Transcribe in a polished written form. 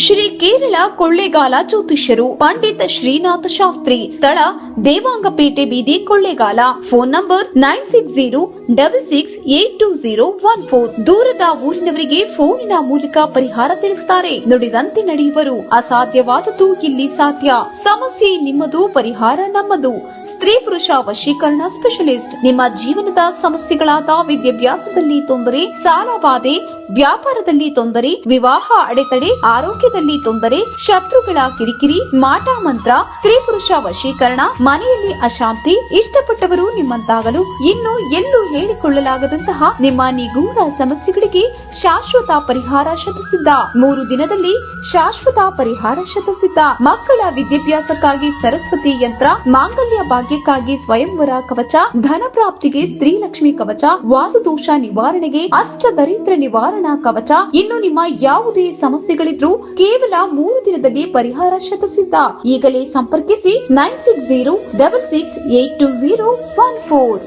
ಶ್ರೀ ಕೇರಳ ಕೊಳ್ಳೇಗಾಲ ಜ್ಯೋತಿಷ್ಯರು ಪಂಡಿತ್ ಶ್ರೀನಾಥ ಶಾಸ್ತ್ರಿ, ಸ್ಥಳ ದೇವಾಂಗಪೇಟೆ ಬೀದಿ Kollegal. Phone number 9606682014. ದೂರದ ಊರಿನವರಿಗೆ ಫೋನಿನ ಮೂಲಕ ಪರಿಹಾರ ತಿಳಿಸುತ್ತಾರೆ. ನುಡಿದಂತೆ ನಡೆಯುವರು. ಅಸಾಧ್ಯವಾದದ್ದು ಇಲ್ಲಿ ಸಾಧ್ಯ. ಸಮಸ್ಯೆ ನಿಮ್ಮದು, ಪರಿಹಾರ ನಮ್ಮದು. ಸ್ತ್ರೀ ಪುರುಷ ವಶೀಕರಣ ಸ್ಪೆಷಲಿಸ್ಟ್. ನಿಮ್ಮ ಜೀವನದ ಸಮಸ್ಯೆಗಳಾದ ವಿದ್ಯಾಭ್ಯಾಸದಲ್ಲಿ ತೊಂದರೆ, ಸಾಲಬಾಧೆ, ವ್ಯಾಪಾರದಲ್ಲಿ ತೊಂದರೆ, ವಿವಾಹ ಅಡೆತಡೆ, ಆರೋಗ್ಯದಲ್ಲಿ ತೊಂದರೆ, ಶತ್ರುಗಳ ಕಿರಿಕಿರಿ, ಮಾಟ ಮಂತ್ರ, ಸ್ತ್ರೀ ಪುರುಷ ವಶೀಕರಣ, ಮನೆಯಲ್ಲಿ ಅಶಾಂತಿ, ಇಷ್ಟಪಟ್ಟವರು ನಿಮ್ಮಂತಾಗಲು, ಇನ್ನು ಎಲ್ಲೂ ಹೇಳಿಕೊಳ್ಳಲಾಗದಂತಹ ನಿಮ್ಮ ನಿಗೂಢ ಸಮಸ್ಯೆಗಳಿಗೆ ಶಾಶ್ವತ ಪರಿಹಾರ ಶತಸಿದ್ಧ. 3 ದಿನದಲ್ಲಿ ಶಾಶ್ವತ ಪರಿಹಾರ ಶತಸಿದ್ಧ. ಮಕ್ಕಳ ವಿದ್ಯಾಭ್ಯಾಸಕ್ಕಾಗಿ ಸರಸ್ವತಿ ಯಂತ್ರ, ಮಾಂಗಲ್ಯ ಭಾಗ್ಯಕ್ಕಾಗಿ ಸ್ವಯಂವರ ಕವಚ, ಧನ ಪ್ರಾಪ್ತಿಗೆ ಸ್ತ್ರೀ ಲಕ್ಷ್ಮಿ ಕವಚ, ವಾಸುದೋಷ ನಿವಾರಣೆಗೆ ಅಷ್ಟದರಿದ್ರ ನಿವಾರಣಾ ಕವಚ. ಇನ್ನು ನಿಮ್ಮ ಯಾವುದೇ ಸಮಸ್ಯೆಗಳಿದ್ರೂ ಕೇವಲ 3 ದಿನದಲ್ಲಿ ಪರಿಹಾರ ಶತಸಿದ್ಧ. ಈಗಲೇ ಸಂಪರ್ಕಿಸಿ 9606682014.